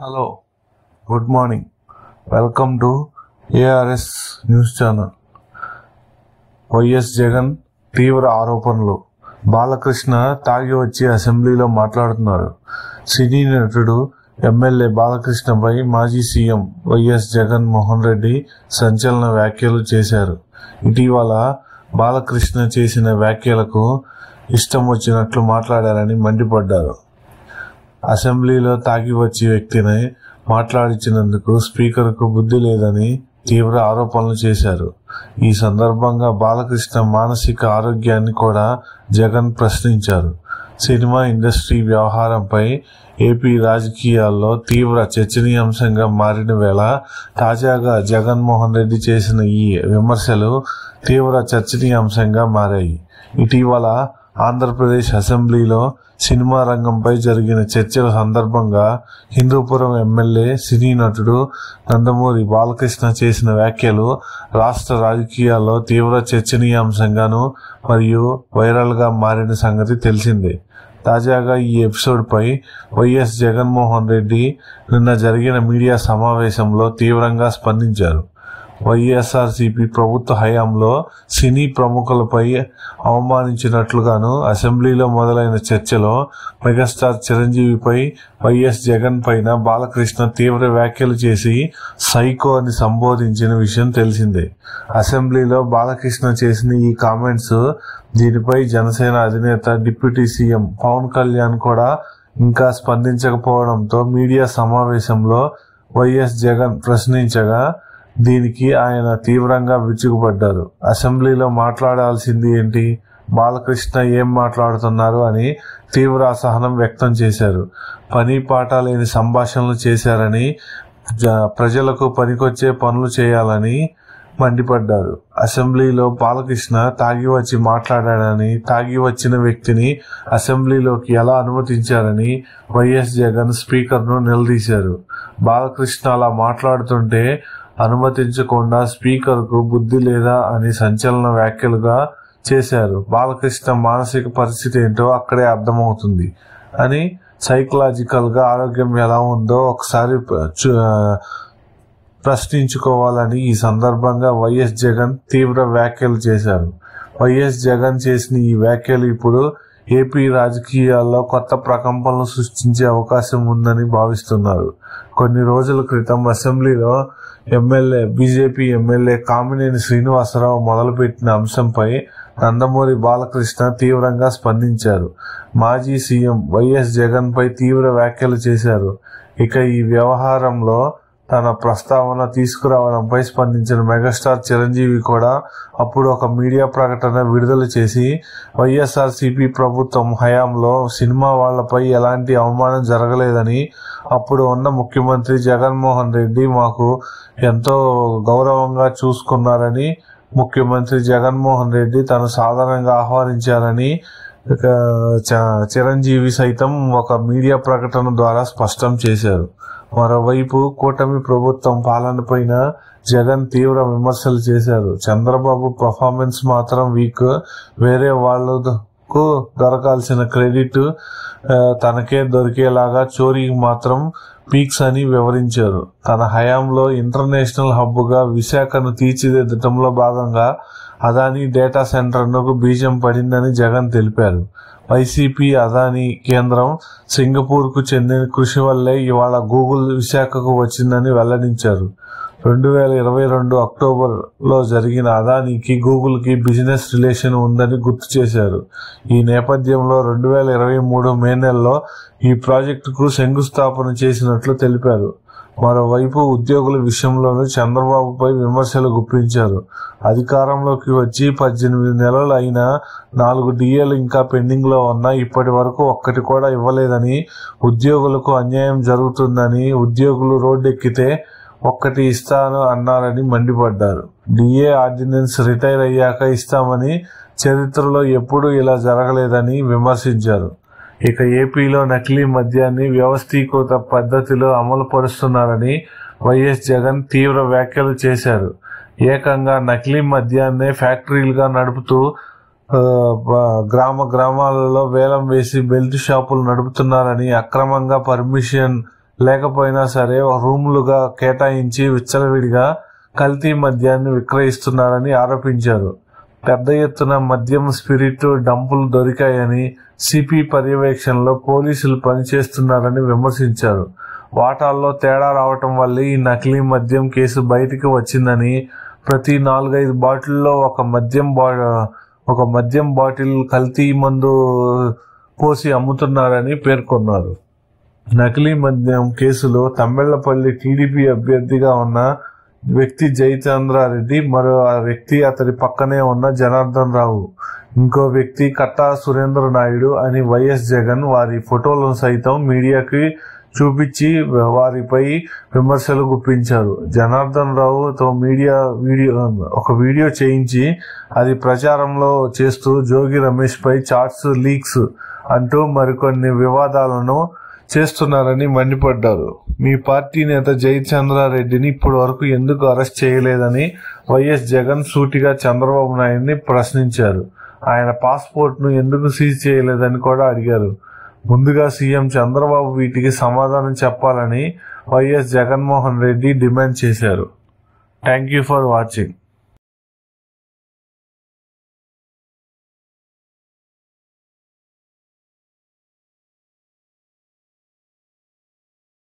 Hello, good morning. Welcome to ARS news channel. YS Jagan తీవ్ర ఆరోపణలు. బాలకృష్ణ తాగి వచ్చి అసెంబ్లీలో మాట్లాడుతున్నారు. సినీ నటుడు ఎమ్మెల్యే బాలకృష్ణపై మాజీ సీఎం వైఎస్ జగన్ మోహన్ రెడ్డి సంచలన వ్యాఖ్యలు చేశారు. ఇటీవల బాలకృష్ణ చేసిన వ్యాఖ్యలకు ఇష్టం వచ్చినట్లు మాట్లాడారని మండిపడ్డారు. అసెంబ్లీలో తాగి వచ్చి వ్యక్తిని మాట్లాడించినందుకు స్పీకర్కు బుద్ధి లేదని తీవ్ర ఆరోపణలు చేశారు. ఈ సందర్భంగా బాలకృష్ణ మానసిక ఆరోగ్యాన్ని కూడా జగన్ ప్రశ్నించారు. సినిమా ఇండస్ట్రీ వ్యవహారంపై ఏపీ రాజకీయాల్లో తీవ్ర చర్చనీయాంశంగా మారిన వేళ తాజాగా జగన్మోహన్ రెడ్డి చేసిన ఈ విమర్శలు తీవ్ర చర్చనీయాంశంగా మారాయి. ఇటీవల ఆంధ్రప్రదేశ్ అసెంబ్లీలో సినిమా రంగంపై జరిగిన చర్చల సందర్భంగా హిందూపురం ఎమ్మెల్యే సినీ నటుడు నందమూరి బాలకృష్ణ చేసిన వ్యాఖ్యలు రాష్ట్ర రాజకీయాల్లో తీవ్ర చర్చనీయాంశంగాను మరియు వైరల్గా మారిన సంగతి తెలిసిందే. తాజాగా ఈ ఎపిసోడ్పై వైఎస్ జగన్మోహన్ రెడ్డి నిన్న జరిగిన మీడియా సమావేశంలో తీవ్రంగా స్పందించారు. వైఎస్ఆర్సీపీ ప్రభుత్వ హయాంలో సినీ ప్రముఖులపై అవమానించినట్లుగాను అసెంబ్లీలో మొదలైన చర్చలో మెగాస్టార్ చిరంజీవిపై వైఎస్ జగన్ పైన బాలకృష్ణ తీవ్ర వ్యాఖ్యలు చేసి సైకో అని సంబోధించిన విషయం తెలిసిందే. అసెంబ్లీలో బాలకృష్ణ చేసిన ఈ కామెంట్స్, దీనిపై జనసేన అధినేత డిప్యూటీ సీఎం పవన్ కళ్యాణ్ కూడా ఇంకా స్పందించకపోవడంతో మీడియా సమావేశంలో వైఎస్ జగన్ ప్రశ్నించగా దీనికి ఆయన తీవ్రంగా విరుచుకుపడ్డారు. అసెంబ్లీలో మాట్లాడాల్సింది ఏంటి, బాలకృష్ణ ఏం మాట్లాడుతున్నారు అని తీవ్ర అసహనం వ్యక్తం చేశారు. పని పాట లేని సంభాషణలు చేశారని, ప్రజలకు పనికొచ్చే పనులు చేయాలని మండిపడ్డారు. అసెంబ్లీలో బాలకృష్ణ తాగి వచ్చి మాట్లాడాడని, తాగి వచ్చిన వ్యక్తిని అసెంబ్లీలోకి ఎలా అనుమతించారని వైఎస్ జగన్ స్పీకర్ను నిలదీశారు. బాలకృష్ణ అలా మాట్లాడుతుంటే అనుమతించకుండా స్పీకర్కు బుద్ధి లేదా అని సంచలన వ్యాఖ్యలుగా చేశారు. బాలకృష్ణ మానసిక పరిస్థితి ఏంటో అక్కడే అర్థమవుతుంది అని, సైకలాజికల్గా ఆరోగ్యం ఎలా ఉందో ఒకసారి ప్రశ్నించుకోవాలని ఈ సందర్భంగా వైఎస్ జగన్ తీవ్ర వ్యాఖ్యలు చేశారు. వైఎస్ జగన్ చేసిన ఈ వ్యాఖ్యలు ఇప్పుడు ఏపీ రాజకీయాల్లో కొత్త ప్రకంపనలు సృష్టించే అవకాశం ఉందని భావిస్తున్నారు. కొన్ని రోజుల క్రితం అసెంబ్లీలో బీజేపీ ఎమ్మెల్యే కామినేని శ్రీనివాసరావు మొదలుపెట్టిన అంశంపై నందమూరి బాలకృష్ణ తీవ్రంగా స్పందించారు. మాజీ సీఎం వైఎస్ జగన్ పై తీవ్ర వ్యాఖ్యలు చేశారు. ఇక ఈ వ్యవహారంలో తన ప్రస్తావన తీసుకురావడంపై స్పందించిన మెగాస్టార్ చిరంజీవి కూడా అప్పుడు ఒక మీడియా ప్రకటన విడుదల చేసి, వైఎస్ఆర్సీపీ ప్రభుత్వం హయాంలో సినిమా వాళ్లపై ఎలాంటి అవమానం జరగలేదని, అప్పుడు ఉన్న ముఖ్యమంత్రి జగన్మోహన్ రెడ్డి మాకు ఎంతో గౌరవంగా చూసుకున్నారని, ముఖ్యమంత్రి జగన్మోహన్ రెడ్డి తను సాధారణంగా ఆహ్వానించారని చిరంజీవి సైతం ఒక మీడియా ప్రకటన ద్వారా స్పష్టం చేశారు. మరోవైపు కూటమి ప్రభుత్వం పాలనపైన జగన్ తీవ్ర విమర్శలు చేశారు. చంద్రబాబు పర్ఫార్మెన్స్ మాత్రం వీక్, వేరే వాళ్లకు దొరకాల్సిన క్రెడిట్ తనకే దొరికేలాగా చోరీకి మాత్రం పీక్స్ అని వివరించారు. తన హయాంలో ఇంటర్నేషనల్ హబ్గా విశాఖను తీర్చిదిద్దటంలో భాగంగా అదానీ డేటా సెంటర్కు బీజం పడిందని జగన్ తెలిపారు. వైసీపీ అదానీ కేంద్రం సింగపూర్కు చెందిన కృషి వల్లే ఇవాళ గూగుల్ విశాఖకు వచ్చిందని వెల్లడించారు. 2022 అక్టోబర్లో జరిగిన అదానీకి గూగుల్కి బిజినెస్ రిలేషన్ ఉందని గుర్తు చేశారు. ఈ నేపథ్యంలో 2023 మే నెలలో ఈ ప్రాజెక్టుకు శంకుస్థాపన చేసినట్లు తెలిపారు. మరోవైపు ఉద్యోగుల విషయంలోనూ చంద్రబాబుపై విమర్శలు గుప్పించారు. అధికారంలోకి వచ్చి 18 నెలలు అయినా 4 డిఏలు ఇంకా పెండింగ్ లో ఉన్నా ఇప్పటి వరకు ఒక్కటి కూడా ఇవ్వలేదని, ఉద్యోగులకు అన్యాయం జరుగుతుందని, ఉద్యోగులు రోడ్డెక్కితే ఒక్కటి ఇస్తాను అన్నారని మండిపడ్డారు. డిఏ ఆర్డినెన్స్ రిటైర్ అయ్యాక ఇస్తామని, చరిత్రలో ఎప్పుడూ ఇలా జరగలేదని విమర్శించారు. ఇక ఏపీలో నకిలీ మద్యాన్ని వ్యవస్థీకృత పద్ధతిలో అమలు పరుస్తున్నారని వైఎస్ జగన్ తీవ్ర వ్యాఖ్యలు చేశారు. ఏకంగా నకిలీ మద్యాన్నే ఫ్యాక్టరీలుగా నడుపుతూ గ్రామాలలో వేలం వేసి బెల్ట్ షాపులు నడుపుతున్నారని, అక్రమంగా పర్మిషన్ లేకపోయినా సరే రూములుగా కేటాయించి విచ్చలవిడిగా కల్తీ మద్యాన్ని విక్రయిస్తున్నారని ఆరోపించారు. పెద్ద ఎత్తున మద్యం, స్పిరిట్ డంపులు దొరికాయని, సిపి పర్యవేక్షణలో పోలీసులు పనిచేస్తున్నారని విమర్శించారు. వాటాల్లో తేడా రావటం వల్లే ఈ నకిలీ మద్యం కేసు బయటికి వచ్చిందని, ప్రతి 4-5 బాటిల్లో ఒక మద్యం బాటిల్ కల్తీ మందు పోసి అమ్ముతున్నారని పేర్కొన్నారు. నకిలీ మద్యం కేసులో తమ్మెళ్లపల్లి టీడీపీ అభ్యర్థిగా ఉన్న వ్యక్తి జయచంద్రారెడ్డి, మరో వ్యక్తి అతడి పక్కనే ఉన్న జనార్దన్ రావు, ఇంకో వ్యక్తి కట్టా సురేంద్ర నాయుడు అని వైఎస్ జగన్ వారి ఫోటోలను సైతం మీడియాకి చూపించి వారిపై విమర్శలు గుప్పించారు. జనార్దన్ రావుతో ఒక వీడియో చేయించి అది ప్రచారంలో చేస్తూ జోగి రమేష్ పై చాట్స్ లీక్స్ అంటూ మరికొన్ని వివాదాలను చేస్తున్నారని మండిపడ్డారు. మీ పార్టీ నేత జయచంద్రారెడ్డిని ఇప్పటి వరకు ఎందుకు అరెస్ట్ చేయలేదని వైఎస్ జగన్ సూటిగా చంద్రబాబు నాయుడిని ప్రశ్నించారు. ఆయన పాస్పోర్ట్ ను ఎందుకు సీజ్ చేయలేదని కూడా అడిగారు. ముందుగా సీఎం చంద్రబాబు వీటికి సమాధానం చెప్పాలని వైఎస్ జగన్మోహన్ రెడ్డి డిమాండ్ చేశారు. Thank you for watching.